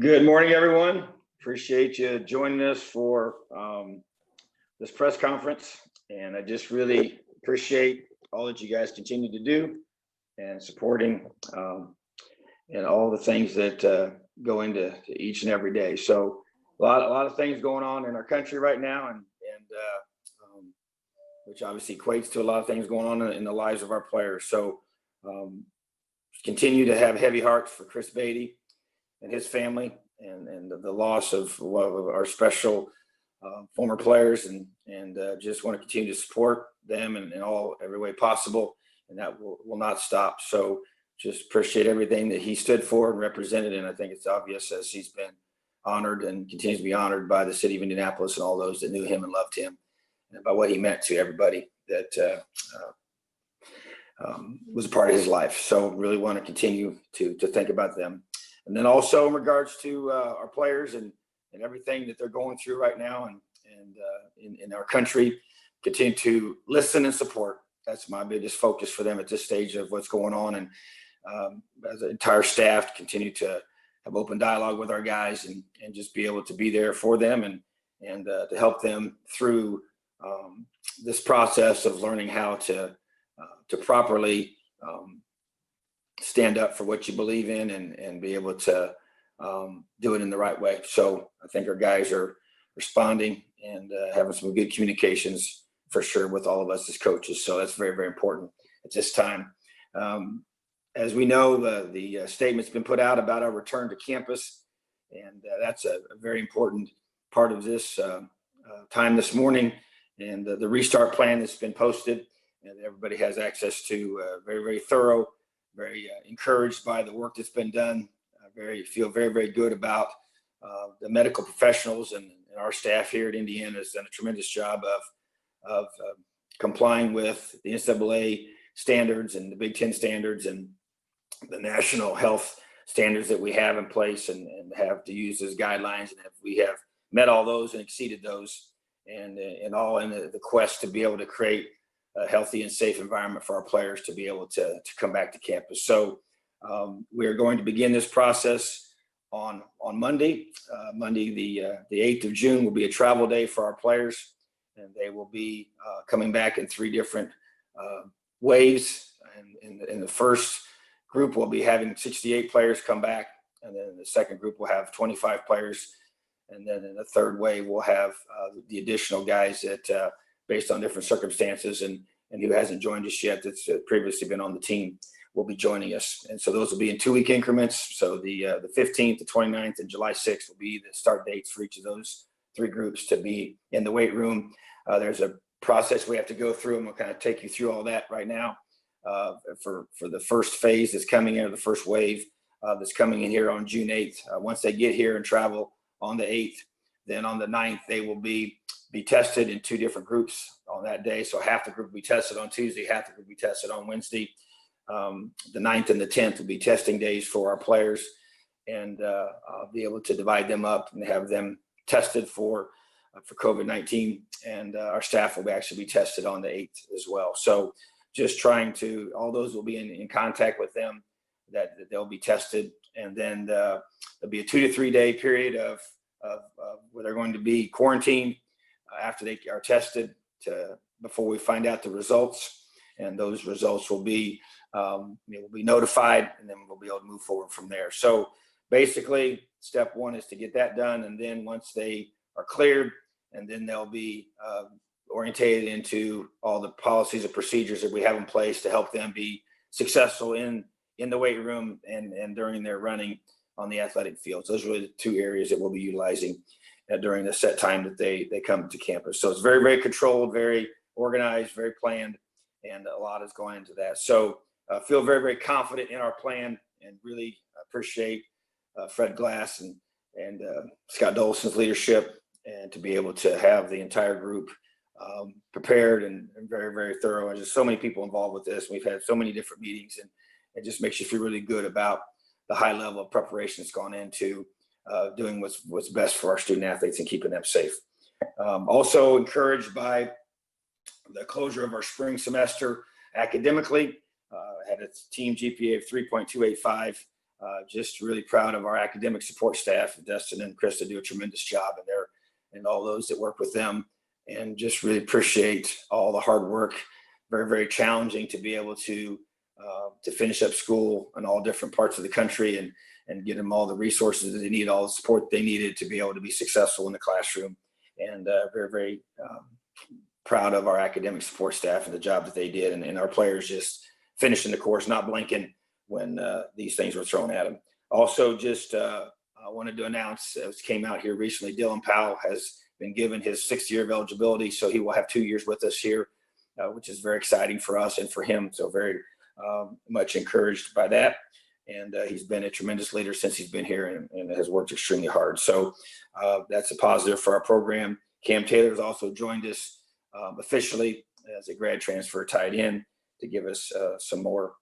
Good morning, everyone. Appreciate you joining us for this press conference. And I just really appreciate all that you guys continue to do and supporting and all the things that go into each and every day. So a lot of things going on in our country right now, and which obviously equates to a lot of things going on in the lives of our players. So continue to have heavy hearts for Chris Beatty and his family, and the loss of one of our special former players, and just want to continue to support them in every way possible, and that will not stop. So just appreciate everything that he stood for and represented, and I think it's obvious as he's been honored and continues to be honored by the city of Indianapolis and all those that knew him and loved him, and by what he meant to everybody that was a part of his life. So really want to continue to think about them. And then also in regards to our players and everything that they're going through right now, and in our country, continue to listen and support. That's my biggest focus for them at this stage of what's going on. And as an entire staff, continue to have open dialogue with our guys and just be able to be there for them and to help them through this process of learning how to properly stand up for what you believe in and be able to do it in the right way. So I think our guys are responding and having some good communications for sure with all of us as coaches. So that's very, very important at this time. As we know, the statement's been put out about our return to campus, and that's a very important part of this time this morning. And the restart plan that's been posted and everybody has access to, very, very thorough, very encouraged by the work that's been done. Feel very, very good about the medical professionals and our staff here at Indiana has done a tremendous job of complying with the NCAA standards and the Big Ten standards and the national health standards that we have in place and have to use as guidelines. And if we have met all those and exceeded those, and all in the quest to be able to create a healthy and safe environment for our players to be able to come back to campus. So we are going to begin this process on Monday. Monday, the 8th of June will be a travel day for our players, and they will be coming back in 3 different waves. And in the first group, we'll be having 68 players come back, and then the second group will have 25 players. And then in the third wave, we'll have the additional guys that based on different circumstances and who hasn't joined us yet, that's previously been on the team, will be joining us. And so those will be in 2-week increments. So the 15th, the 29th, and July 6th will be the start dates for each of those 3 groups to be in the weight room. There's a process we have to go through, and we'll kind of take you through all that right now for the first phase that's coming in, or the first wave that's coming in here on June 8th. Once they get here and travel on the 8th, then on the 9th, they will be tested in 2 different groups on that day. So half the group will be tested on Tuesday, half the group will be tested on Wednesday. The 9th and the 10th will be testing days for our players, and I'll be able to divide them up and have them tested for COVID-19, and our staff will actually be tested on the 8th as well. So just trying to, all those will be in contact with them, that they'll be tested, and then there'll be a 2 to 3 day period of where they're going to be quarantined after they are tested before we find out the results. And those results will be we'll be notified, and then we'll be able to move forward from there. So basically, step 1 is to get that done, and then once they are cleared, and then they'll be orientated into all the policies and procedures that we have in place to help them be successful in the weight room and during their running on the athletic fields. Those are really the 2 areas that we'll be utilizing during the set time that they come to campus. So it's very, very controlled, very organized, very planned, and a lot is going into that. So feel very, very confident in our plan, and really appreciate Fred Glass and Scott Dolson's leadership, and to be able to have the entire group prepared and very, very thorough. And just so many people involved with this. We've had so many different meetings, and it just makes you feel really good about the high level of preparation that's gone into doing what's best for our student athletes and keeping them safe. Also encouraged by the closure of our spring semester academically. Had a team GPA of 3.285 just really proud of our academic support staff. Dustin and Krista do a tremendous job in there, and all those that work with them, and just really appreciate all the hard work. Very, very challenging to be able to finish up school in all different parts of the country and get them all the resources that they need, all the support they needed to be able to be successful in the classroom. And very, very proud of our academic support staff and the job that they did, and our players just finishing the course, not blinking when these things were thrown at them. Also, just I wanted to announce, it came out here recently, Dylan Powell has been given his 6th year of eligibility, so he will have 2 years with us here, which is very exciting for us and for him. So very much encouraged by that. And he's been a tremendous leader since he's been here, and has worked extremely hard. So that's a positive for our program. Cam Taylor has also joined us officially as a grad transfer tight end to give us some more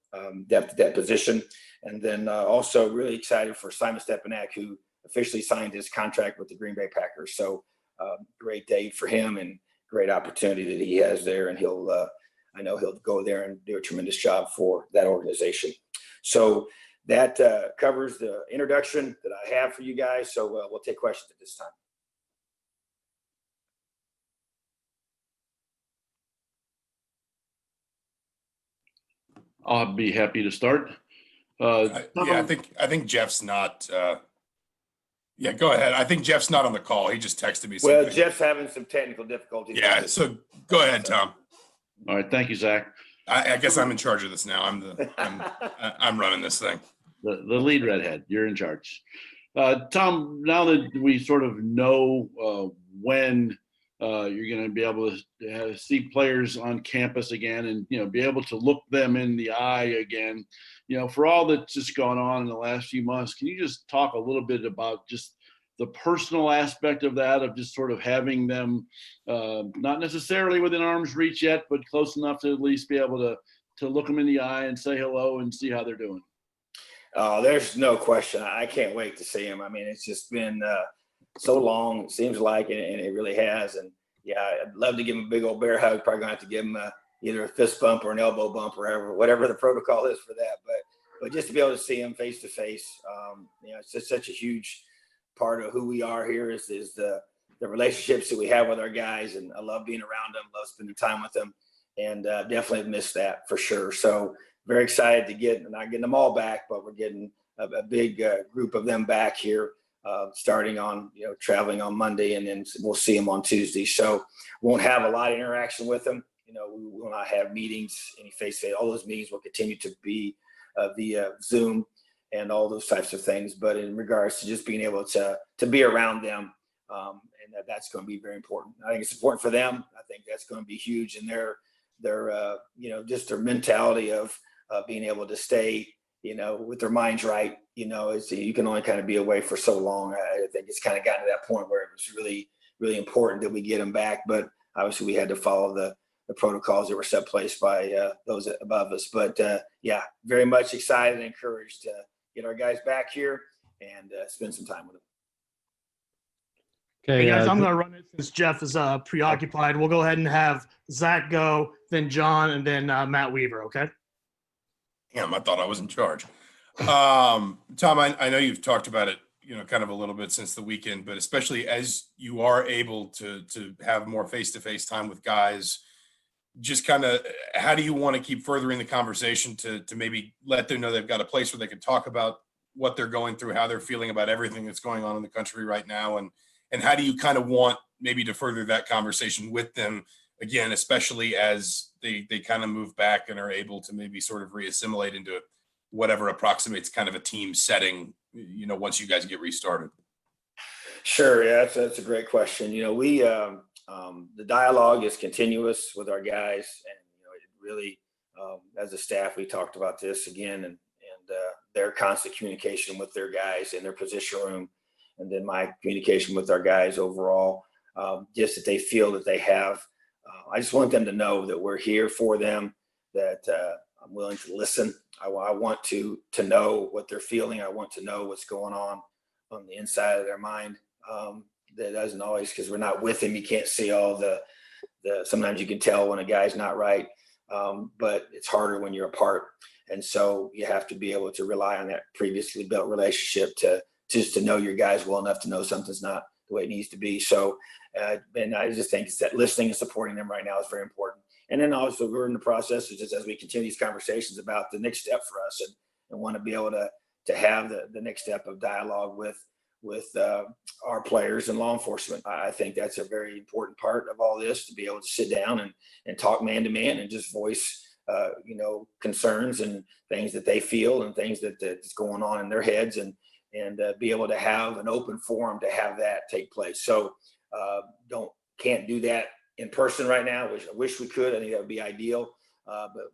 depth at that position. And then also really excited for Simon Stepanak, who officially signed his contract with the Green Bay Packers. So great day for him, and great opportunity that he has there. And I know he'll go there and do a tremendous job for that organization. So that covers the introduction that I have for you guys. So we'll take questions at this time. I'll be happy to start. Yeah, I think Jeff's not. Yeah, go ahead. I think Jeff's not on the call. He just texted me something. Well, Jeff's having some technical difficulties. Yeah, so go ahead, Tom. All right, thank you, Zach. I guess I'm in charge of this now. I'm running this thing. The lead redhead, you're in charge. Tom, now that we sort of know when you're going to be able to see players on campus again, and be able to look them in the eye again, for all that's just gone on in the last few months, can you just talk a little bit about just the personal aspect of that, of just sort of having them not necessarily within arm's reach yet, but close enough to at least be able to look them in the eye and say hello and see how they're doing? There's no question. I can't wait to see him. I mean, it's just been so long, it seems like, and it really has. And yeah, I'd love to give him a big old bear hug. Probably gonna have to give him either a fist bump or an elbow bump, or whatever the protocol is for that. But just to be able to see him face to face, it's just such a huge part of who we are here is the relationships that we have with our guys. And I love being around them, love spending time with them, and definitely have missed that for sure. So very excited to not getting them all back, but we're getting a big group of them back here, starting on, traveling on Monday, and then we'll see them on Tuesday. So won't have a lot of interaction with them. We will not have meetings, any face-to-face. All those meetings will continue to be via Zoom and all those types of things. But in regards to just being able to be around them, and that's going to be very important. I think it's important for them. I think that's going to be huge in their just their mentality of being able to stay, with their minds right. You can only kind of be away for so long. I think it's kind of gotten to that point where it was really, really important that we get them back. But obviously we had to follow the protocols that were set place by those above us. But yeah, very much excited and encouraged to get our guys back here and spend some time with them. Okay, hey guys, I'm going to run it since Jeff is preoccupied. We'll go ahead and have Zach go, then John, and then Matt Weaver, okay? Damn, I thought I was in charge. Tom, I know you've talked about it, kind of a little bit since the weekend, but especially as you are able to have more face-to-face time with guys, just kind of how do you want to keep furthering the conversation to maybe let them know they've got a place where they can talk about what they're going through, how they're feeling about everything that's going on in the country right now, and how do you kind of want maybe to further that conversation with them again, especially as they kind of move back and are able to maybe sort of reassimilate into whatever approximates kind of a team setting, once you guys get restarted? Sure. Yeah, that's a great question. We, the dialogue is continuous with our guys, and, it really, as a staff, we talked about this again, and their constant communication with their guys in their position room, and then my communication with our guys overall, just that they feel that they have. I just want them to know that we're here for them, that I'm willing to listen. I want to know what they're feeling. I want to know what's going on the inside of their mind. That doesn't always, because we're not with them, you can't see all the sometimes you can tell when a guy's not right, but it's harder when you're apart. And so you have to be able to rely on that previously built relationship to know your guys well enough to know something's not the way it needs to be. So, and I just think that listening and supporting them right now is very important. And then also we're in the process of just as we continue these conversations about the next step for us and want to be able to have the next step of dialogue with our players and law enforcement. I think that's a very important part of all this, to be able to sit down and talk man to man and just voice concerns and things that they feel and things that's going on in their heads and be able to have an open forum to have that take place. So can't do that in person right now, which I wish we could. I think that would be ideal. But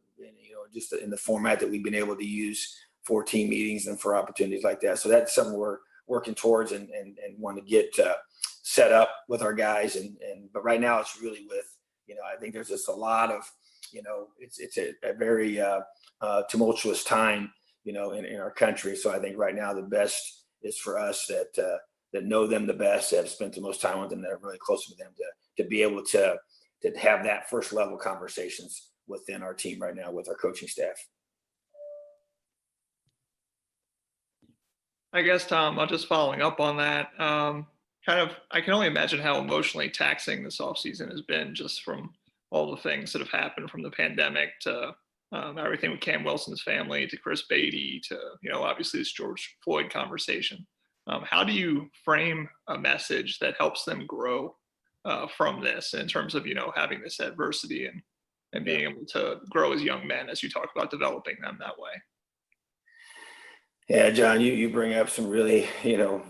just in the format that we've been able to use for team meetings and for opportunities like that. So that's something we're working towards and want to get set up with our guys. But right now it's really with, I think there's just a lot of, it's a very tumultuous time, in our country. So I think right now the best is for us that know them the best, that have spent the most time with them, that are really close with them, to be able to have that first level conversations within our team right now with our coaching staff. I guess, Tom, I'll just following up on that. I can only imagine how emotionally taxing this offseason has been, just from all the things that have happened, from the pandemic to everything with Cam Wilson's family, to Chris Beatty, to, obviously this George Floyd conversation. How do you frame a message that helps them grow from this, in terms of, having this adversity and being able to grow as young men, as you talk about developing them that way? Yeah, John, you bring up some really,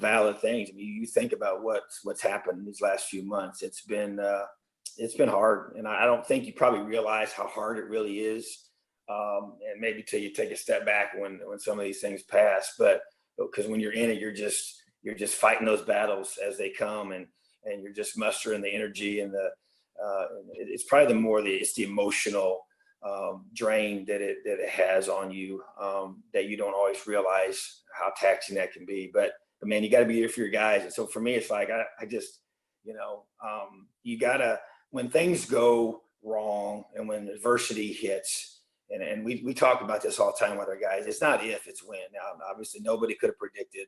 valid things. I mean, you think about what's happened these last few months. It's been hard, and I don't think you probably realize how hard it really is. And maybe till you take a step back when some of these things pass, but because when you're in it, you're just fighting those battles as they come, and you're just mustering the energy and it's probably it's the emotional drain that it has on you, that you don't always realize how taxing that can be. But man, you got to be there for your guys. And so for me, it's like I just, you gotta, when things go wrong and when adversity hits, and we talk about this all the time with our guys. It's not if, it's when. Now, obviously, nobody could have predicted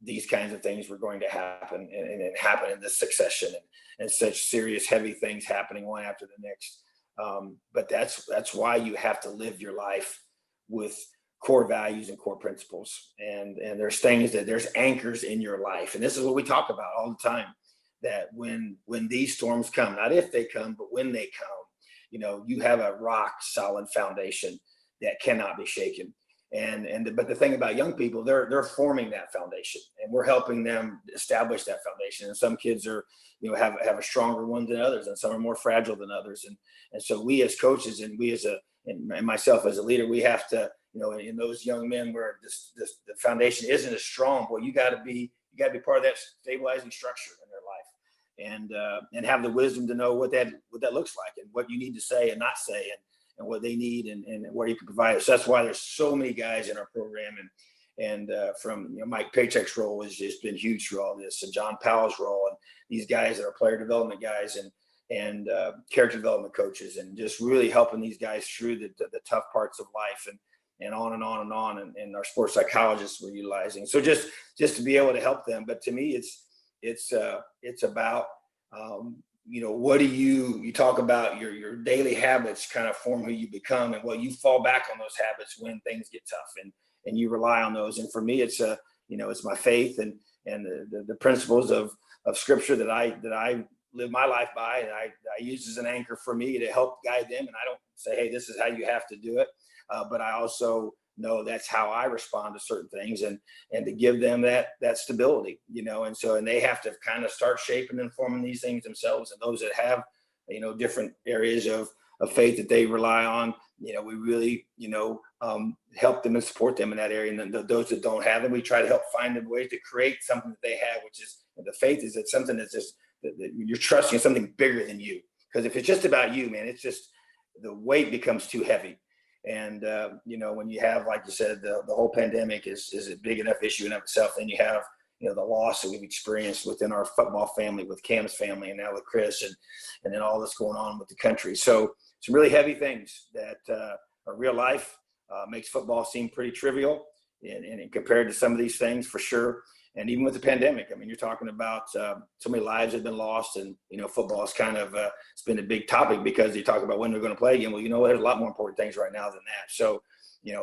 these kinds of things were going to happen and happen in this succession, and such serious, heavy things happening one after the next. But that's why you have to live your life with core values and core principles. And there's there's anchors in your life. And this is what we talk about all the time, that when these storms come, not if they come, but when they come, you have a rock solid foundation that cannot be shaken. But the thing about young people, they're forming that foundation, and we're helping them establish that foundation. And some kids are, have a stronger one than others, and some are more fragile than others. And so we as coaches, and we and myself as a leader, we have to, in those young men where the foundation isn't as strong, well, you got to be part of that stabilizing structure in their life, and have the wisdom to know what that looks like, and what you need to say and not say, and what they need, and where you can provide it. So that's why there's so many guys in our program, and from Mike Paycheck's role has just been huge through all this, and John Powell's role, and these guys that are player development guys and character development coaches, and just really helping these guys through the tough parts of life, and on and on and on, and our sports psychologists we're utilizing. So just to be able to help them. But to me, it's about what do you talk about your daily habits kind of form who you become, and you fall back on those habits when things get tough, and you rely on those. And for me, it's it's my faith and the principles of scripture that I live my life by, and I use as an anchor for me to help guide them. And I don't say, hey, this is how you have to do it. But I also know that's how I respond to certain things, and to give them that stability, and they have to kind of start shaping and forming these things themselves. And those that have, different areas of faith that they rely on, we really, help them and support them in that area. And then those that don't have them, we try to help find a way to create something that they have, which is, the faith is that something that's just, that you're trusting something bigger than you. Because if it's just about you, man, it's just, the weight becomes too heavy. And, when you have, like you said, the whole pandemic is a big enough issue in of itself. Then you have, the loss that we've experienced within our football family, with Cam's family, and now with Chris, and then all that's going on with the country. So some really heavy things that are real life. makes football seem pretty trivial and compared to some of these things for sure. And even with the pandemic, I mean, you're talking about so many lives have been lost, and football is kind of it's been a big topic because you talk about when they're going to play again. Well, there's a lot more important things right now than that. So,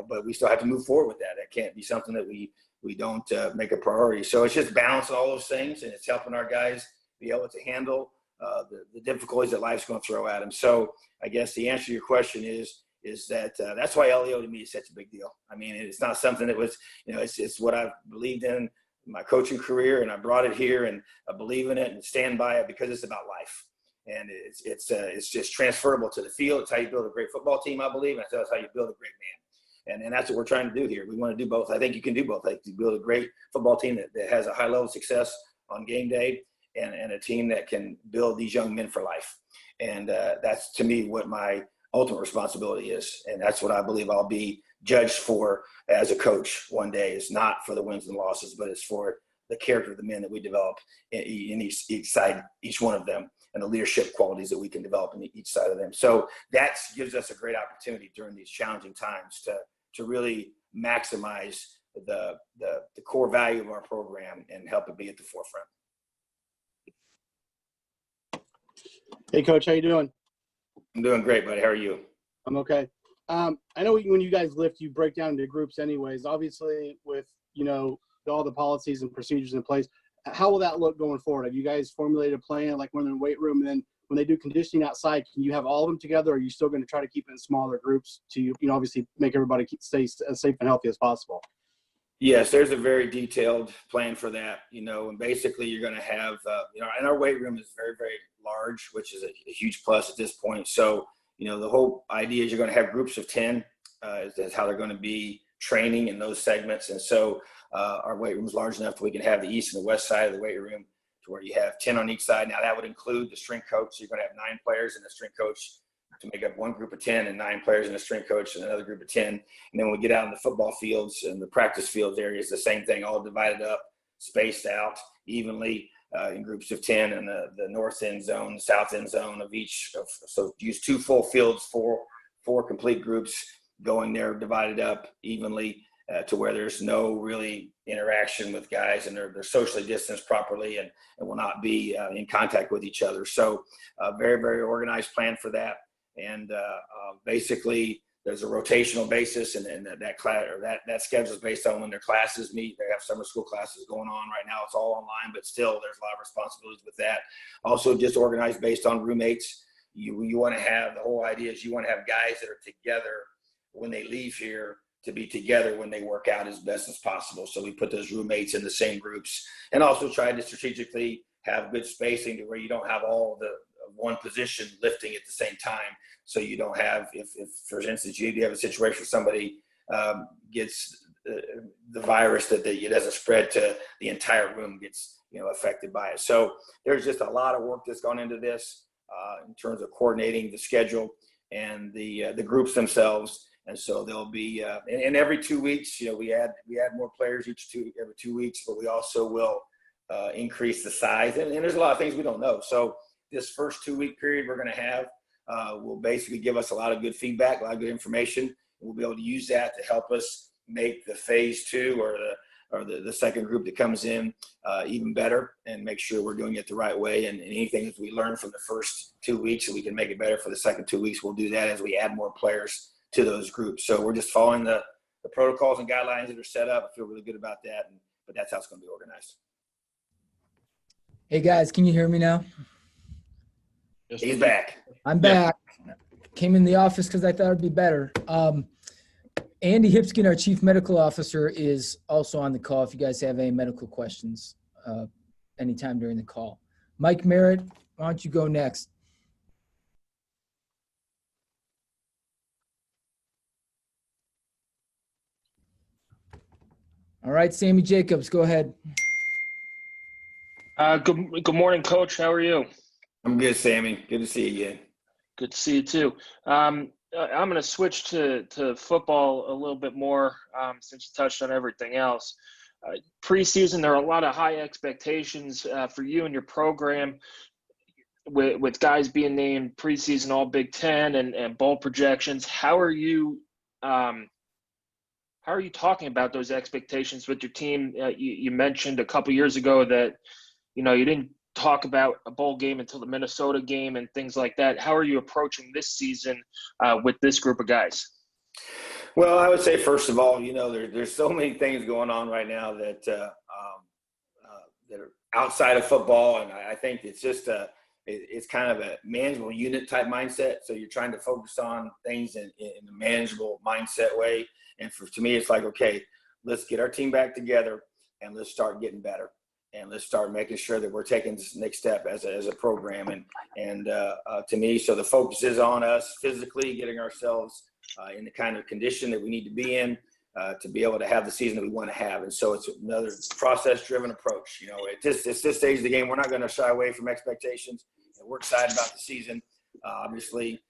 but we still have to move forward with that. That can't be something that we don't make a priority. So it's just balancing all those things, and it's helping our guys be able to handle the difficulties that life's going to throw at them. So I guess the answer to your question is that that's why LEO to me is such a big deal. I mean, it's not something that was, it's what I've believed in my coaching career, and I brought it here, and I believe in it and stand by it because it's about life. And it's just transferable to the field. It's how you build a great football team, I believe, and that's how you build a great man. And that's what we're trying to do here. We want to do both. I think you can do both. Like, you build a great football team that has a high level of success on game day, and a team that can build these young men for life. And that's, to me, what my ultimate responsibility is. And that's what I believe I'll be judged for as a coach one day. Is not for the wins and losses, but it's for the character of the men that we develop in each side, each one of them, and the leadership qualities that we can develop in each side of them. So that gives us a great opportunity during these challenging times to really maximize the core value of our program and help it be at the forefront. Hey, Coach, how you doing? I'm doing great, buddy. How are you? I'm okay. I know when you guys lift, you break down into groups anyways. Obviously, with, all the policies and procedures in place, how will that look going forward? Have you guys formulated a plan, like when they're in the weight room, and then when they do conditioning outside, can you have all of them together, or are you still going to try to keep it in smaller groups to, obviously make everybody stay as safe and healthy as possible? Yes, there's a very detailed plan for that, and basically you're going to have, and our weight room is very, very large, which is a huge plus at this point. So, the whole idea is you're going to have groups of 10, is how they're going to be training in those segments. And so our weight room is large enough that we can have the east and the west side of the weight room to where you have 10 on each side. Now that would include the strength coach. So you're going to have 9 players and the strength coach to make up one group of 10, and 9 players and a strength coach and another group of 10. And then when we get out in the football fields and the practice fields areas, the same thing, all divided up, spaced out evenly in groups of 10 in the north end zone, the south end zone of each. So use 2 full fields, four complete groups going there, divided up evenly to where there's no really interaction with guys, and they're socially distanced properly and will not be in contact with each other. So very, very organized plan for that. And basically there's a rotational basis, and that class, or that schedule is based on when their classes meet. They have summer school classes going on right now. It's all online, but still there's a lot of responsibilities with that. Also just organized based on roommates. You want to have, the whole idea is you want to have guys that are together when they leave here to be together when they work out as best as possible. So we put those roommates in the same groups, and also try to strategically have good spacing to where you don't have all the one position lifting at the same time. So you don't have, if for instance, you have a situation where somebody gets the virus that it doesn't spread to the entire room, gets affected by it. So there's just a lot of work that's gone into this in terms of coordinating the schedule and the groups themselves. And so there'll be, and every 2 weeks, we add more players every 2 weeks, but we also will increase the size. And there's a lot of things we don't know. So this first 2-week period we're going to have will basically give us a lot of good feedback, a lot of good information. We'll be able to use that to help us make the phase 2 or the second group that comes in even better, and make sure we're doing it the right way. And anything that we learn from the first 2 weeks so we can make it better for the second 2 weeks, we'll do that as we add more players to those groups. So we're just following the protocols and guidelines that are set up. I feel really good about that, but that's how it's going to be organized. Hey guys, can you hear me now? Yes, He's back. I'm Yeah. back. Came in the office because I thought it'd be better. Andy Hipskin, our Chief Medical Officer, is also on the call if you guys have any medical questions anytime during the call. Mike Merritt, why don't you go next? All right, Sammy Jacobs, go ahead. Good morning, Coach. How are you? I'm good, Sammy. Good to see you again. Good to see you too. I'm going to switch to football a little bit more since you touched on everything else. Preseason, there are a lot of high expectations for you and your program, with guys being named preseason All Big Ten and bowl projections. How are you how are you talking about those expectations with your team? You mentioned a couple years ago that, you didn't talk about a bowl game until the Minnesota game and things like that. How are you approaching this season with this group of guys? Well, I would say, first of all, there's so many things going on right now that that are outside of football, and I think it's just it's kind of a manageable unit type mindset. So you're trying to focus on things in a manageable mindset way. And to me, it's like, okay, let's get our team back together and let's start getting better. And let's start making sure that we're taking this next step as a program. And to me, so the focus is on us physically getting ourselves in the kind of condition that we need to be in to be able to have the season that we want to have. And so it's another process-driven approach. At this stage of the game, we're not going to shy away from expectations. And we're excited about the season. Obviously,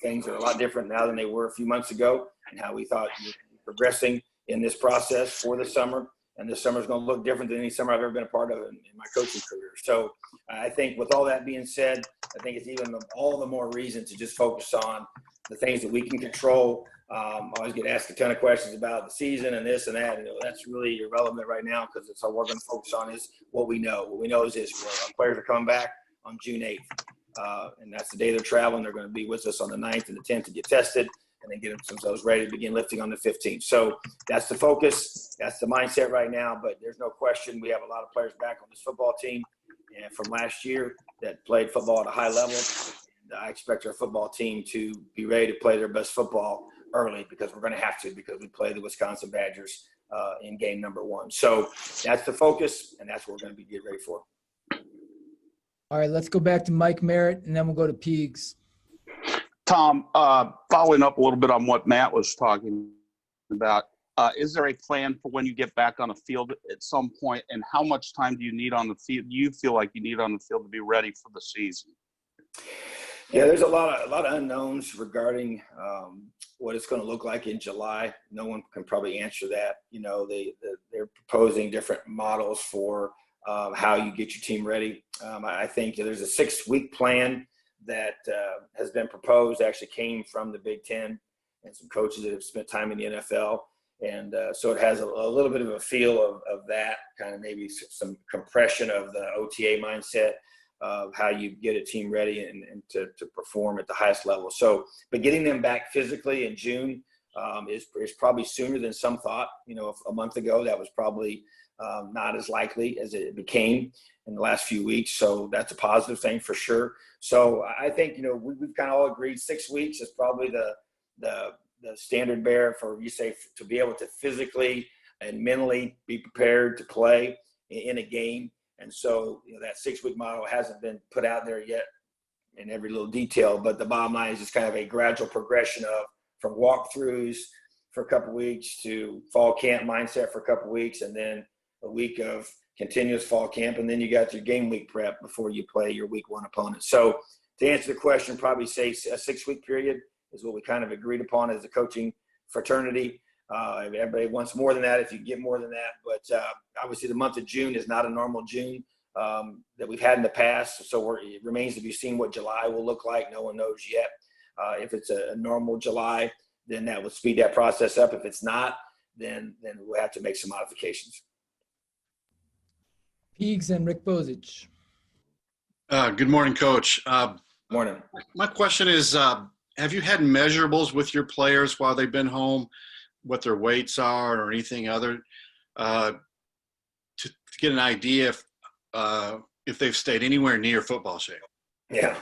things are a lot different now than they were a few months ago, and how we thought we were progressing in this process for the summer. And this summer is going to look different than any summer I've ever been a part of in my coaching career. So I think with all that being said, I think it's even all the more reason to just focus on the things that we can control. I always get asked a ton of questions about the season and this and that. And that's really irrelevant right now, because it's all we're going to focus on is what we know. What we know is this: our players are coming back on June 8th. And that's the day they're traveling. They're going to be with us on the 9th and the 10th to get tested, and then get themselves ready to begin lifting on the 15th. So that's the focus. That's the mindset right now. But there's no question we have a lot of players back on this football team and from last year that played football at a high level. And I expect our football team to be ready to play their best football early, because we're going to have to, because we play the Wisconsin Badgers in game number 1. So that's the focus, and that's what we're going to be getting ready for. All right, let's go back to Mike Merritt, and then we'll go to Peegs. Tom, following up a little bit on what Matt was talking about, is there a plan for when you get back on the field at some point, and how much time do you need on the field? Do you feel like you need on the field to be ready for the season? Yeah, there's a lot of unknowns regarding what it's going to look like in July. No one can probably answer that. They're proposing different models for how you get your team ready. I think there's a 6-week plan that has been proposed, actually came from the Big Ten and some coaches that have spent time in the NFL. And so it has a little bit of a feel of that, kind of maybe some compression of the OTA mindset of how you get a team ready and to perform at the highest level. So, but getting them back physically in June is probably sooner than some thought. A month ago, that was probably not as likely as it became in the last few weeks. So that's a positive thing for sure. So I think, we've kind of all agreed 6 weeks is probably the standard bearer for, you say, to be able to physically and mentally be prepared to play in a game. And so, that 6-week model hasn't been put out there yet in every little detail, but the bottom line is just kind of a gradual progression from walkthroughs for a couple of weeks to fall camp mindset for a couple of weeks, and then a week of continuous fall camp, and then you got your game week prep before you play your week 1 opponent. So to answer the question, probably say a 6-week period is what we kind of agreed upon as a coaching fraternity. Everybody wants more than that if you get more than that, but obviously the month of June is not a normal June that we've had in the past. So it remains to be seen what July will look like. No one knows yet. If it's a normal July, then that will speed that process up. If it's not, then we'll have to make some modifications. Peegs and Rick Bozich. Good morning, Coach. Morning. My question is, have you had measurables with your players while they've been home, what their weights are or anything other, to get an idea if they've stayed anywhere near football shape? Yeah.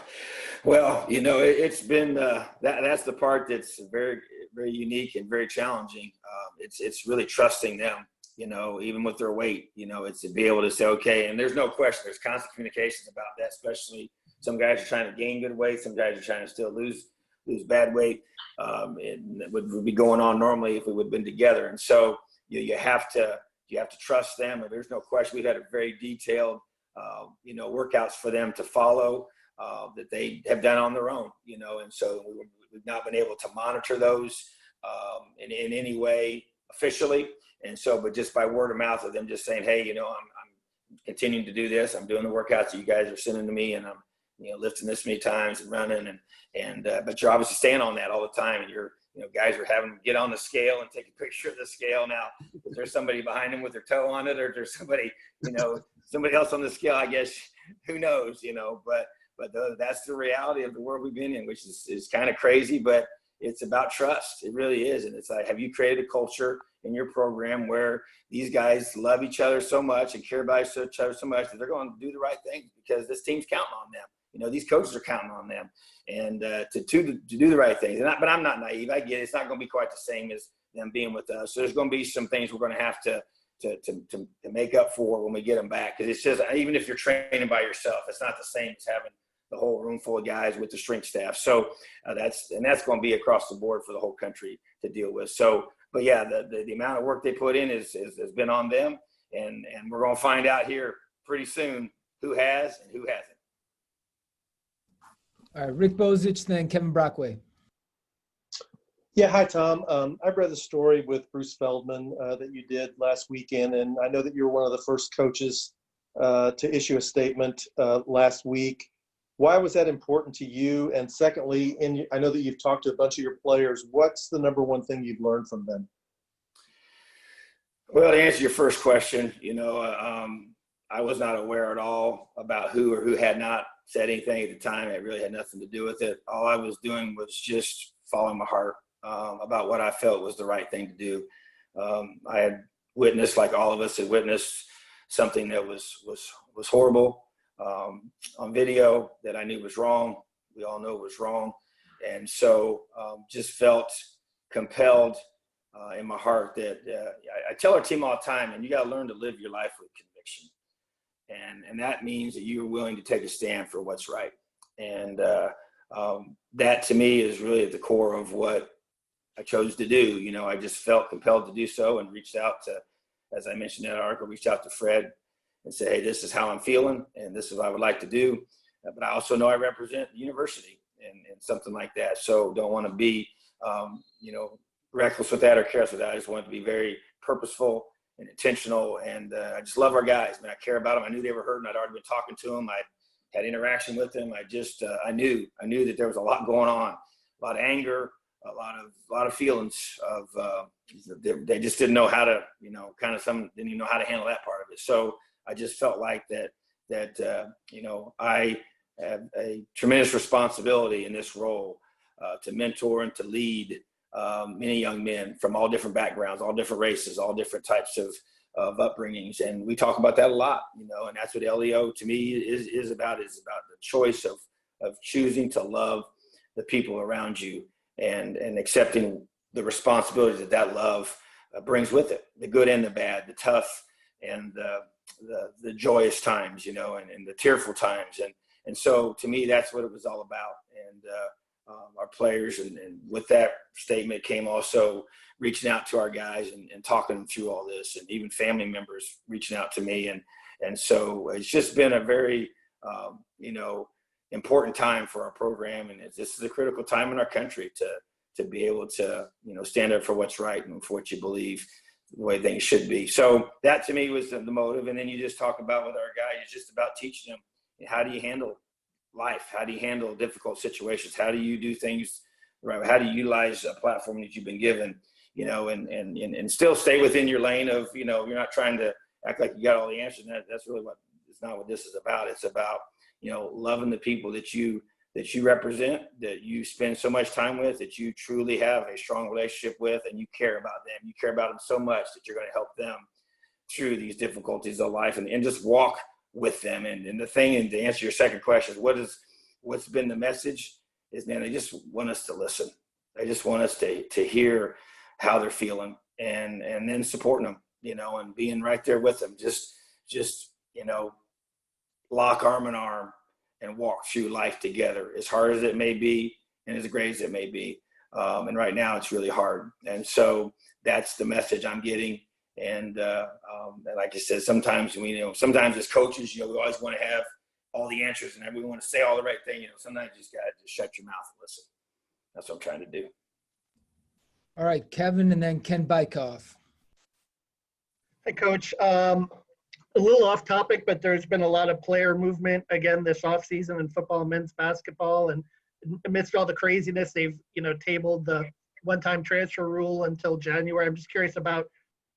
Well, it's been that's the part that's very, very unique and very challenging. It's really trusting them, even with their weight, it's to be able to say, okay, and there's no question, there's constant communications about that, especially some guys are trying to gain good weight. Some guys are trying to still lose bad weight. And that would be going on normally if we would have been together. And so you have to trust them. And there's no question. We've had a very detailed, workouts for them to follow that they have done on their own, and so we've not been able to monitor those in any way officially. And so, but just by word of mouth of them just saying, hey, I'm continuing to do this. I'm doing the workouts that you guys are sending to me, and I'm, lifting this many times and running and but you're obviously staying on that all the time, and you're guys were having to get on the scale and take a picture of the scale. Now, if there's somebody behind them with their toe on it, or if there's somebody, somebody else on the scale, I guess, who knows, but that's the reality of the world we've been in, which is kind of crazy, but it's about trust. It really is. And it's like, have you created a culture in your program where these guys love each other so much and care about each other so much that they're going to do the right thing because this team's counting on them. These coaches are counting on them and to do the right things. But I'm not naive. I get it. It's not going to be quite the same as them being with us. So there's going to be some things we're going to have to make up for when we get them back. Because it's just, even if you're training by yourself, it's not the same as having the whole room full of guys with the strength staff. So that's going to be across the board for the whole country to deal with. So, but yeah, the amount of work they put in has been on them. And we're going to find out here pretty soon who has and who hasn't. All right, Rick Bozich, then Kevin Brockway. Yeah, hi, Tom. I've read the story with Bruce Feldman that you did last weekend, and I know that you were one of the first coaches to issue a statement last week. Why was that important to you? And secondly, I know that you've talked to a bunch of your players. What's the number one thing you've learned from them? Well, to answer your first question, I was not aware at all about who or who had not said anything at the time. It really had nothing to do with it. All I was doing was just following my heart about what I felt was the right thing to do. I had witnessed, like all of us had witnessed, something that was horrible on video that I knew was wrong. We all know it was wrong. And so just felt compelled in my heart that I tell our team all the time, and you got to learn to live your life with conviction. And that means that you are willing to take a stand for what's right. And that to me is really at the core of what I chose to do. I just felt compelled to do so and reached out to, as I mentioned in that article, reached out to Fred and said, hey, this is how I'm feeling and this is what I would like to do. But I also know I represent the university and something like that. So don't want to be, reckless with that or careless with that. I just want to be very purposeful and intentional. And I just love our guys, man. I care about them. I knew they were hurting. I'd already been talking to them. I had interaction with them. I knew that there was a lot going on, a lot of anger, a lot of feelings of, they just didn't know how to, some didn't even know how to handle that part of it. So I just felt like that I have a tremendous responsibility in this role to mentor and to lead many young men from all different backgrounds, all different races, all different types of upbringings. And we talk about that a lot, and that's what LEO to me is about the choice of choosing to love the people around you and accepting the responsibilities that love brings with it, the good and the bad, the tough and the joyous times, and the tearful times. And so to me, that's what it was all about. And our players, and with that statement came also reaching out to our guys and talking them through all this, and even family members reaching out to me. And so it's just been a very, important time for our program. And this is a critical time in our country to be able to, stand up for what's right and for what you believe the way things should be. So that to me was the motive. And then you just talk about with our guys, it's just about teaching them, how do you handle life? How do you handle difficult situations? How do you do things right? How do you utilize a platform that you've been given, and still stay within your lane of, you're not trying to act like you got all the answers. And that's really it's not what this is about. It's about, loving the people that you represent, that you spend so much time with, that you truly have a strong relationship with, and you care about them. You care about them so much that you're going to help them through these difficulties of life and just walk with them. And the thing, and to answer your second question, what's been the message is, man, they just want us to listen. They just want us to hear how they're feeling and then supporting them, and being right there with them. Just lock arm in arm and walk through life together, as hard as it may be and as great as it may be. And right now it's really hard. And so that's the message I'm getting. And like I said, sometimes sometimes as coaches, we always want to have all the answers and we want to say all the right thing. Sometimes you just got to shut your mouth and listen. That's what I'm trying to do. All right, Kevin, and then Ken Bykoff. Hi, Coach. A little off topic, but there's been a lot of player movement again this offseason in football and men's basketball. And amidst all the craziness, they've, tabled the one-time transfer rule until January. I'm just curious about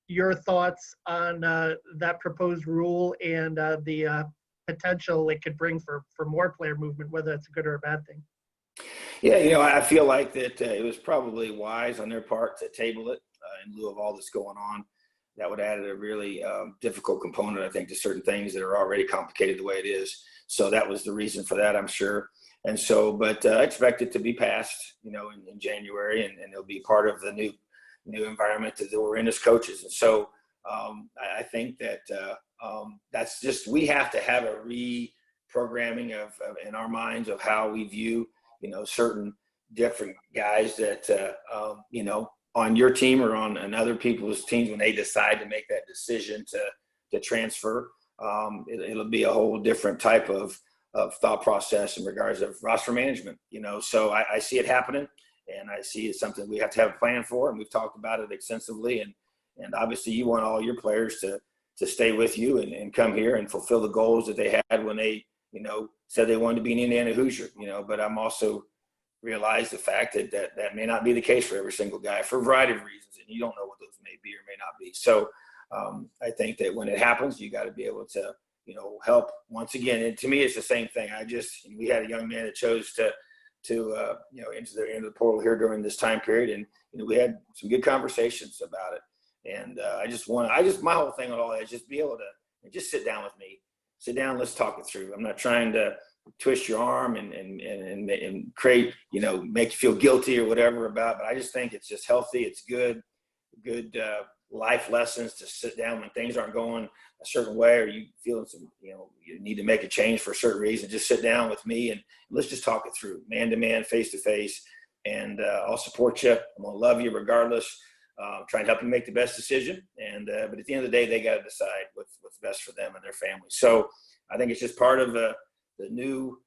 your thoughts on that proposed rule and the potential it could bring for more player movement, whether that's a good or a bad thing. Yeah, I feel like that it was probably wise on their part to table it in lieu of all this going on. That would add a really difficult component, I think, to certain things that are already complicated the way it is. So that was the reason for that, I'm sure. And so, but I expect it to be passed, in January, and it'll be part of the new environment that we're in as coaches. And so I think that that's just, we have to have a reprogramming of in our minds of how we view, certain different guys that, on your team or on other people's teams, when they decide to make that decision to transfer, it'll be a whole different type of thought process in regards of roster management, so I see it happening, and I see it's something we have to have a plan for, and we've talked about it extensively, and obviously you want all your players to stay with you and come here and fulfill the goals that they had when they, said they wanted to be an Indiana Hoosier, but I'm also realize the fact that may not be the case for every single guy for a variety of reasons, and you don't know what those may be or may not be. So I think that when it happens, you got to be able to, help once again. And to me, it's the same thing. We had a young man that chose to into the portal here during this time period, and we had some good conversations about it. And my whole thing with all that is just be able to just sit down with me, let's talk it through. I'm not trying to twist your arm and create, make you feel guilty or whatever but I just think it's just healthy. It's good life lessons to sit down when things aren't going a certain way, or you feeling some, you need to make a change for a certain reason. Just sit down with me and let's just talk it through, man to man, face to face, and I'll support you. I'm gonna love you regardless. Try and help you make the best decision, but at the end of the day, they got to decide what's best for them and their family. So I think it's just part of the new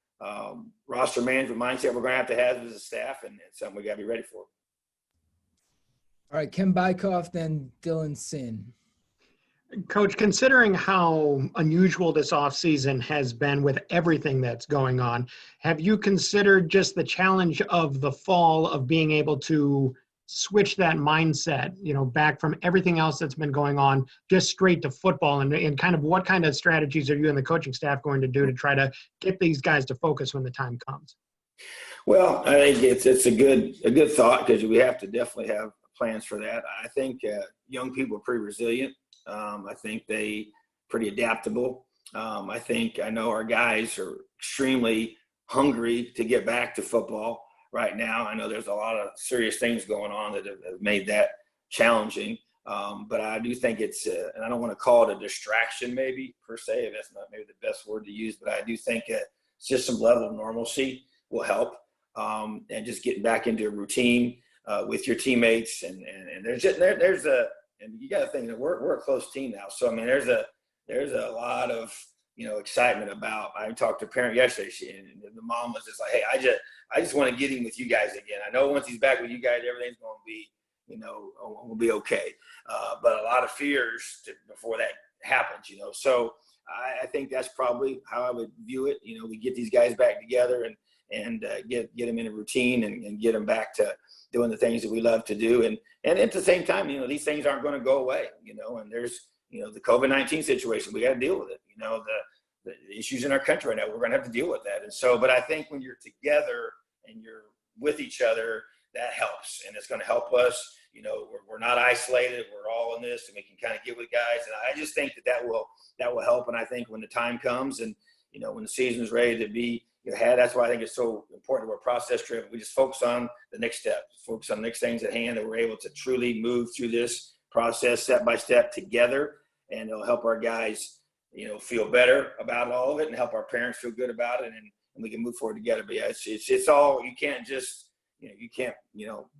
roster management mindset we're going to have as a staff, and it's something we got to be ready for. All right, Ken Bykoff, then Dylan Sin. Coach, considering how unusual this offseason has been with everything that's going on, have you considered just the challenge of the fall of being able to switch that mindset, back from everything else that's been going on, just straight to football, and kind of what kind of strategies are you and the coaching staff going to do to try to get these guys to focus when the time comes? Well, I think it's a good thought, because we have to definitely have plans for that. I think young people are pretty resilient. I think they pretty adaptable. I know our guys are extremely hungry to get back to football. Right now, I know there's a lot of serious things going on that have made that challenging. But I do think it's, and I don't want to call it a distraction maybe per se, if that's not maybe the best word to use, but I do think it's just some level of normalcy will help. And just getting back into a routine with your teammates. And and you got to think that we're a close team now. So, I mean, there's a lot of, excitement about. I talked to a parent yesterday, and the mom was just like, "Hey, I just want to get him with you guys again. I know once he's back with you guys, everything's going to be, will be okay." But a lot of fears before that happens, So I think that's probably how I would view it. We get these guys back together and get them in a routine and get them back to doing the things that we love to do. And at the same time, these things aren't going to go away, and there's, the COVID-19 situation, we got to deal with it. The issues in our country right now, we're going to have to deal with that. And so, but I think when you're together and you're with each other, that helps. And it's going to help us, we're not isolated. We're all in this, and we can kind of get with guys. And I just think that will help. And I think when the time comes and, when the season is ready to be had, that's why I think it's so important that we're process driven. We just focus on the next step, focus on the next things at hand, that we're able to truly move through this process step by step together. And it'll help our guys, feel better about all of it, and help our parents feel good about it, and we can move forward together. But yeah, it's all, you can't just,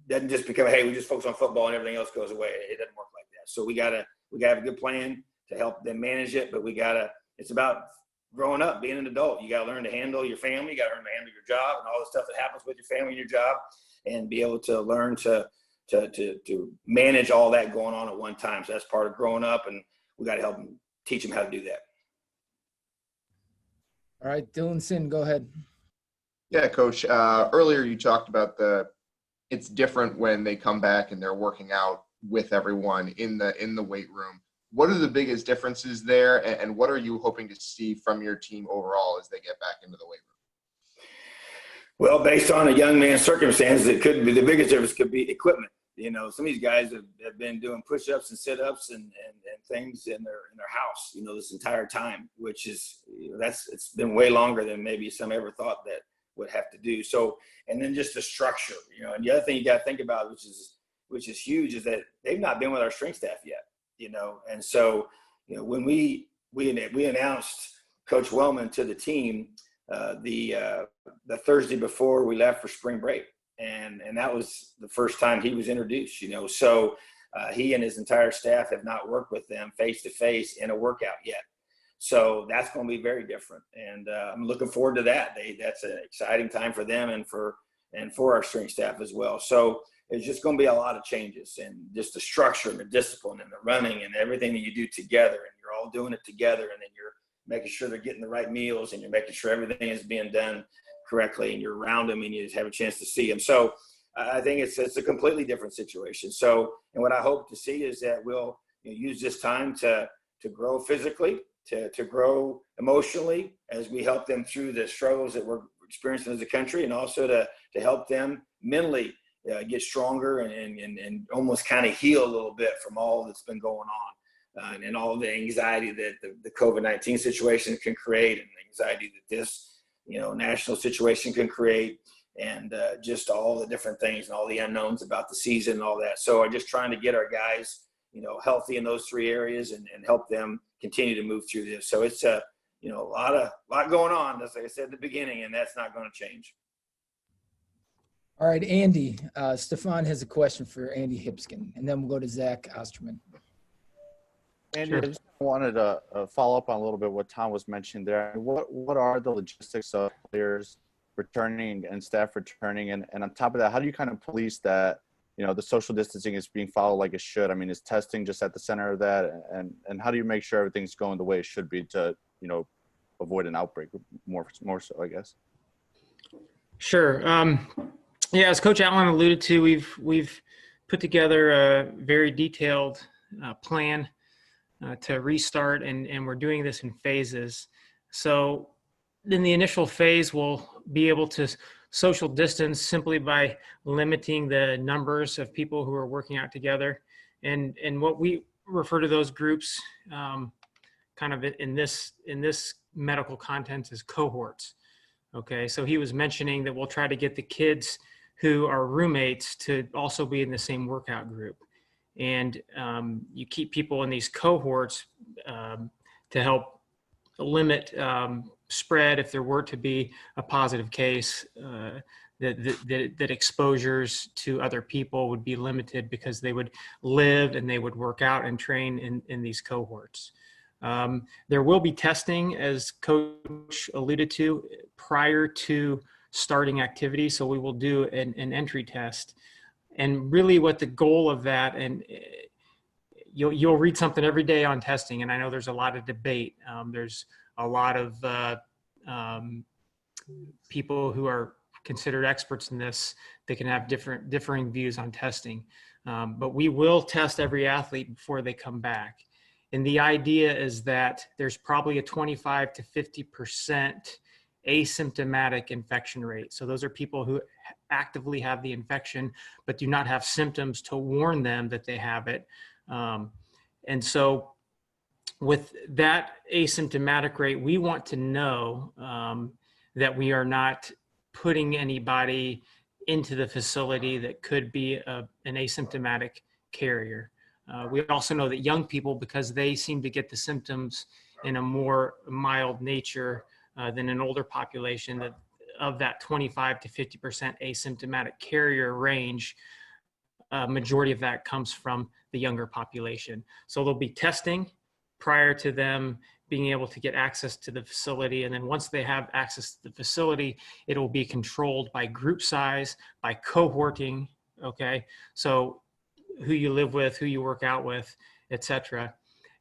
doesn't just become, hey, we just focus on football and everything else goes away. It doesn't work like that. So we gotta have a good plan to help them manage it, but it's about growing up, being an adult. You gotta learn to handle your family, you gotta learn to handle your job and all the stuff that happens with your family and your job, and be able to learn to manage all that going on at one time. So that's part of growing up, and we got to help them, teach them how to do that. All right, Dylan Sin, go ahead. Yeah, Coach. Earlier you talked about the it's different when they come back and they're working out with everyone in the weight room. What are the biggest differences there, and what are you hoping to see from your team overall as they get back into the weight room? Well, based on a young man's circumstances, it could be the biggest difference could be equipment. Some of these guys have been doing push-ups and sit-ups and things in their house, this entire time, which is, it's been way longer than maybe some ever thought that would have to do. So, and then just the structure, and the other thing you got to think about, which is huge, is that they've not been with our strength staff yet, and so, when we announced Coach Wellman to the team the Thursday before we left for spring break. And that was the first time he was introduced, so he and his entire staff have not worked with them face to face in a workout yet. So that's going to be very different. And I'm looking forward to that. That's an exciting time for them and for our strength staff as well. So it's just going to be a lot of changes, and just the structure and the discipline and the running and everything that you do together, and you're all doing it together, and then you're making sure they're getting the right meals, and you're making sure everything is being done correctly, and you're around them and you just have a chance to see them. So I think it's a completely different situation. So, and what I hope to see is that we'll use this time to grow physically, to grow emotionally as we help them through the struggles that we're experiencing as a country, and also to help them mentally get stronger and almost kind of heal a little bit from all that's been going on and all the anxiety that the COVID-19 situation can create, and the anxiety that this national situation can create, and just all the different things and all the unknowns about the season and all that. So I'm just trying to get our guys, healthy in those three areas and help them continue to move through this. So it's a lot going on, just like I said at the beginning, and that's not going to change. All right, Andy. Stefan has a question for Andy Hipskin, and then we'll go to Zach Osterman. Andy, Sure. I just wanted to follow up on a little bit what Tom was mentioning there. What are the logistics of players returning and staff returning? And on top of that, how do you kind of police that, the social distancing is being followed like it should? I mean, is testing just at the center of that? And how do you make sure everything's going the way it should be to, avoid an outbreak more so, I guess? Sure. Yeah, as Coach Allen alluded to, we've put together a very detailed plan to restart, and we're doing this in phases. So in the initial phase, we'll be able to social distance simply by limiting the numbers of people who are working out together. And what we refer to those groups kind of in this medical content as cohorts. Okay, so he was mentioning that we'll try to get the kids who are roommates to also be in the same workout group. And you keep people in these cohorts to help limit spread if there were to be a positive case, that exposures to other people would be limited because they would live and they would work out and train in these cohorts. There will be testing, as Coach alluded to, prior to starting activity. So we will do an entry test. And really what the goal of that, and you'll read something every day on testing, and I know there's a lot of debate. There's a lot of people who are considered experts in this that can have differing views on testing. But we will test every athlete before they come back. And the idea is that there's probably a 25 to 50% asymptomatic infection rate. So those are people who actively have the infection, but do not have symptoms to warn them that they have it. And so with that asymptomatic rate, we want to know that we are not putting anybody into the facility that could be an asymptomatic carrier. We also know that young people, because they seem to get the symptoms in a more mild nature than an older population, that of that 25 to 50% asymptomatic carrier range, majority of that comes from the younger population. So there'll be testing prior to them being able to get access to the facility. And then once they have access to the facility, it will be controlled by group size, by cohorting, okay? So who you live with, who you work out with, et cetera.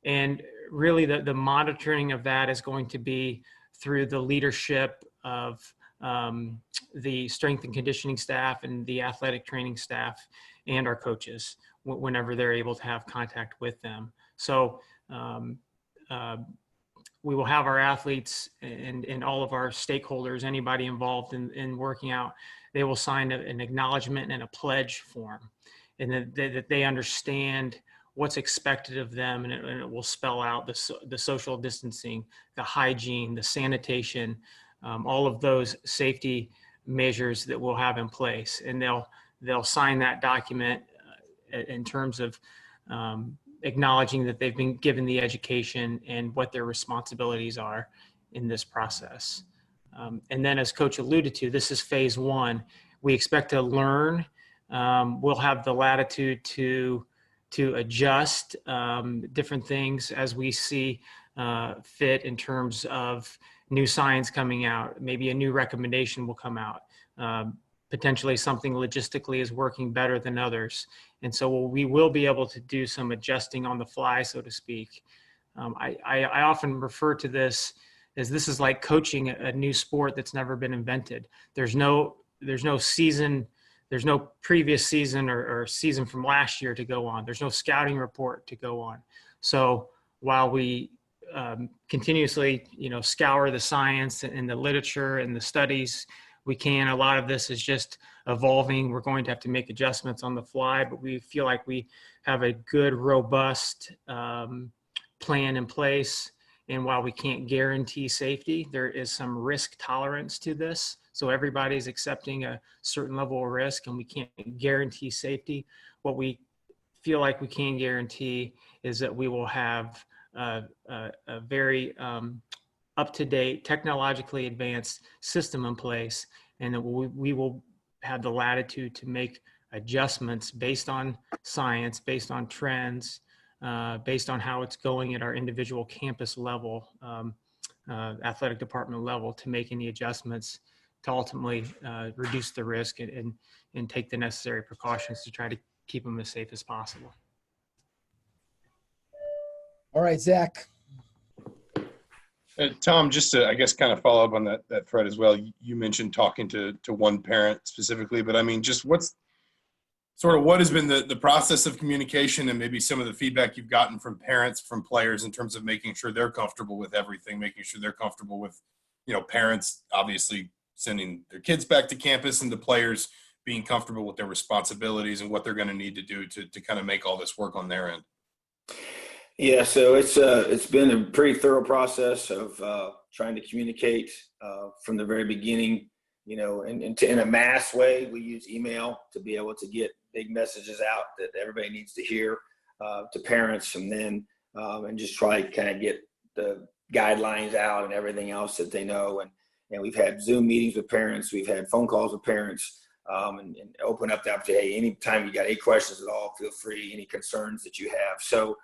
And really the monitoring of that is going to be through the leadership of the strength and conditioning staff and the athletic training staff and our coaches whenever they're able to have contact with them. So we will have our athletes and all of our stakeholders, anybody involved in working out, they will sign an acknowledgement and a pledge form, and that they understand what's expected of them, and it will spell out the social distancing, the hygiene, the sanitation, all of those safety measures that we'll have in place. And they'll sign that document in terms of acknowledging that they've been given the education and what their responsibilities are in this process. And then, as Coach alluded to, this is phase one. We expect to learn. We'll have the latitude to adjust different things as we see fit in terms of new science coming out. Maybe a new recommendation will come out. Potentially something logistically is working better than others. And so we will be able to do some adjusting on the fly, so to speak. I often refer to this as this is like coaching a new sport that's never been invented. There's no season, there's no previous season or season from last year to go on. There's no scouting report to go on. So while we continuously, scour the science and the literature and the studies, a lot of this is just evolving. We're going to have to make adjustments on the fly, but we feel like we have a good, robust plan in place. And while we can't guarantee safety, there is some risk tolerance to this. So everybody's accepting a certain level of risk, and we can't guarantee safety. What we feel like we can guarantee is that we will have a very up-to-date, technologically advanced system in place, and that we will have the latitude to make adjustments based on science, based on trends, based on how it's going at our individual campus level, athletic department level, to make any adjustments to ultimately reduce the risk and take the necessary precautions to try to keep them as safe as possible. All right, Zach. Tom, just to, I guess, kind of follow up on that thread as well. You mentioned talking to one parent specifically, but I mean, just what has been the process of communication and maybe some of the feedback you've gotten from parents, from players, in terms of making sure they're comfortable with everything, making sure they're comfortable with, parents obviously sending their kids back to campus, and the players being comfortable with their responsibilities and what they're going to need to do to kind of make all this work on their end. Yeah, so it's been a pretty thorough process of trying to communicate from the very beginning, in a mass way. We use email to be able to get big messages out that everybody needs to hear to parents, and then and just try to kind of get the guidelines out and everything else that they know. And we've had Zoom meetings with parents, we've had phone calls with parents, and open up the opportunity. Hey, anytime you got any questions at all, feel free, any concerns that you have. So.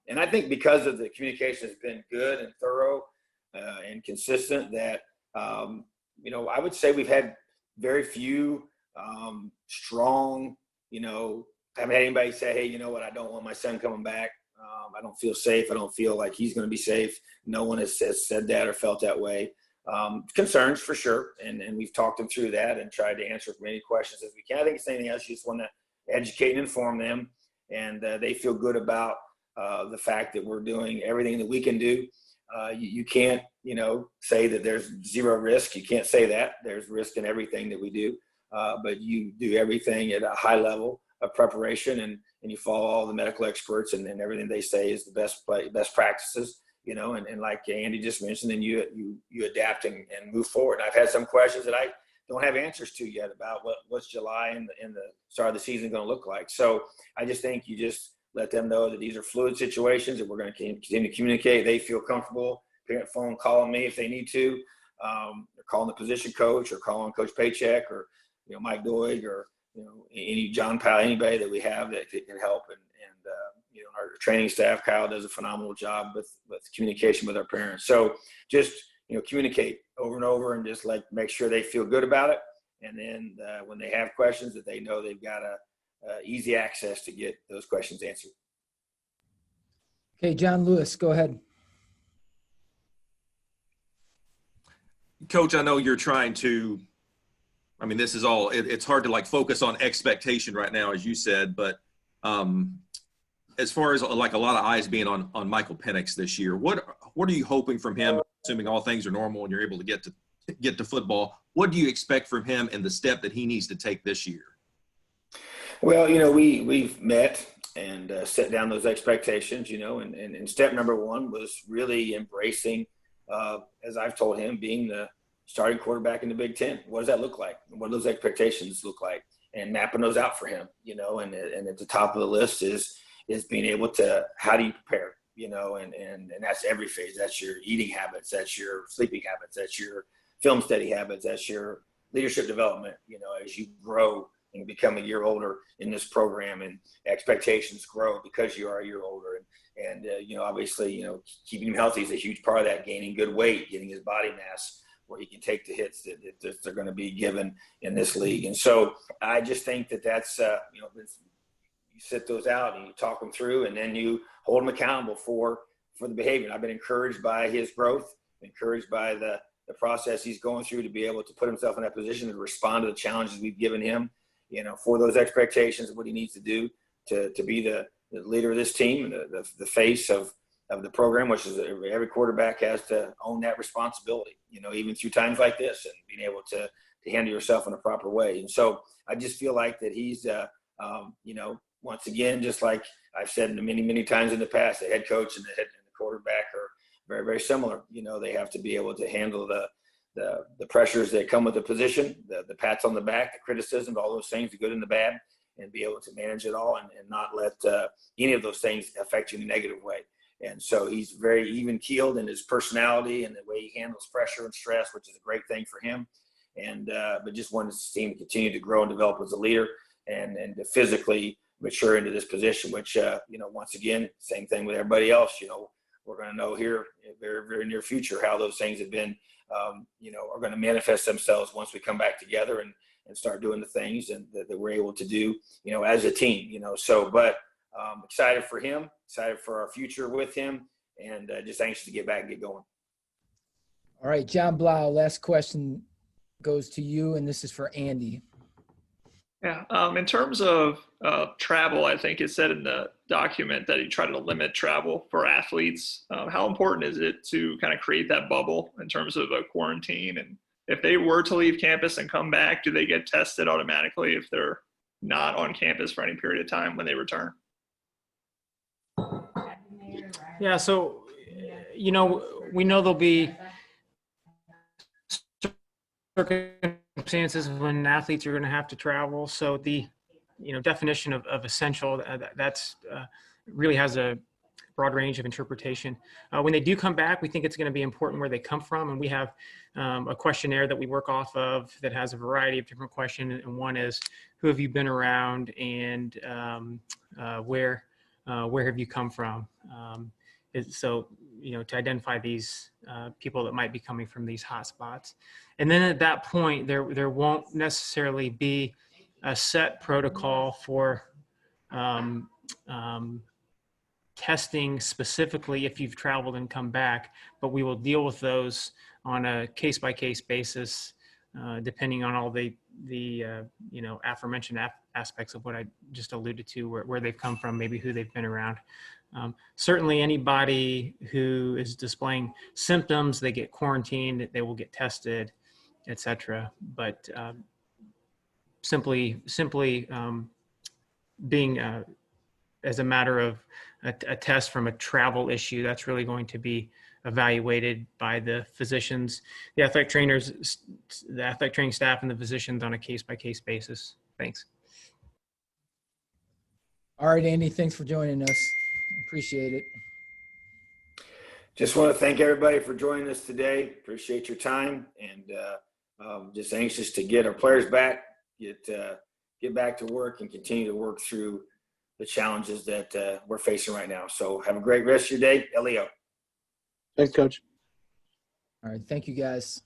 And I think because of the communication has been good and thorough and consistent, that, I would say we've had very few strong, haven't had anybody say, hey, you know what, I don't want my son coming back. I don't feel safe. I don't feel like he's going to be safe. No one has said that or felt that way. Concerns for sure. And we've talked them through that and tried to answer as many questions as we can. I think it's anything else. You just want to educate and inform them, and they feel good about the fact that we're doing everything that we can do. You can't, say that there's zero risk. You can't say that. There's risk in everything that we do, but you do everything at a high level of preparation, and you follow all the medical experts, and everything they say is the best practices, and like Andy just mentioned, and you adapt and move forward. I've had some questions that I don't have answers to yet about what's July and the start of the season going to look like. So I just think you just let them know that these are fluid situations, that we're going to continue to communicate. They feel comfortable. Parent phone calling me if they need to. They're calling the position coach, or calling Coach Paycheck, or Mike Doig, or any John Powell, anybody that we have that can help. And our training staff, Kyle, does a phenomenal job with communication with our parents. So just communicate over and over, and just make sure they feel good about it. And then when they have questions, that they know they've got easy access to get those questions answered. Okay, John Lewis, go ahead. Coach, I know you're trying to, I mean, this is all, it's hard to like focus on expectation right now, as you said, but as far as like a lot of eyes being on Michael Penix this year, what are you hoping from him, assuming all things are normal and you're able to get to football? What do you expect from him and the step that he needs to take this year? Well, we've met and set down those expectations, and step number one was really embracing, as I've told him, being the starting quarterback in the Big Ten. What does that look like? What do those expectations look like? And mapping those out for him, and at the top of the list is being able to, how do you prepare, and that's every phase. That's your eating habits, that's your sleeping habits, that's your film study habits, that's your leadership development, as you grow and become a year older in this program, and expectations grow because you are a year older. And obviously, keeping him healthy is a huge part of that, gaining good weight, getting his body mass where he can take the hits that they're going to be given in this league. And so I just think that's, you sit those out and you talk them through, and then you hold them accountable for the behavior. And I've been encouraged by his growth, encouraged by the process he's going through to be able to put himself in that position to respond to the challenges we've given him, for those expectations of what he needs to do to be the leader of this team, the face of the program, which is every quarterback has to own that responsibility, even through times like this, and being able to handle yourself in a proper way. And so I just feel like that he's, once again, just like I've said many, many times in the past, the head coach and the quarterback are very, very similar. They have to be able to handle the pressures that come with the position, the pats on the back, the criticism, all those things, the good and the bad, and be able to manage it all and not let any of those things affect you in a negative way. And so he's very even keeled in his personality and the way he handles pressure and stress, which is a great thing for him. And but just wanted his team to continue to grow and develop as a leader and to physically mature into this position, which, once again, same thing with everybody else. We're going to know here very, very near future how those things have been, are going to manifest themselves once we come back together and start doing the things and that we're able to do, as a team, but excited for him, excited for our future with him, and just anxious to get back and get going. All right, John Blau, last question goes to you, and this is for Andy. Yeah, in terms of travel, I think it said in the document that you try to limit travel for athletes. How important is it to kind of create that bubble in terms of a quarantine? And if they were to leave campus and come back, do they get tested automatically if they're not on campus for any period of time when they return? Yeah, so, we know there'll be circumstances when athletes are going to have to travel. So the, definition of essential, that's really has a broad range of interpretation. When they do come back, we think it's going to be important where they come from. And we have a questionnaire that we work off of that has a variety of different questions. And one is, who have you been around, and where have you come from? So, to identify these people that might be coming from these hot spots. And then at that point, there won't necessarily be a set protocol for testing specifically if you've traveled and come back, but we will deal with those on a case-by-case basis, depending on all the aforementioned aspects of what I just alluded to, where they've come from, maybe who they've been around. Certainly anybody who is displaying symptoms, they get quarantined, they will get tested, etc. But simply being as a matter of a test from a travel issue, that's really going to be evaluated by the physicians, the athletic trainers, the athletic training staff, and the physicians on a case-by-case basis. Thanks. All right, Andy, thanks for joining us. Appreciate it. Just want to thank everybody for joining us today. Appreciate your time, and just anxious to get our players back, get back to work, and continue to work through the challenges that we're facing right now. So have a great rest of your day. Elio. Thanks, Coach. All right, thank you, guys.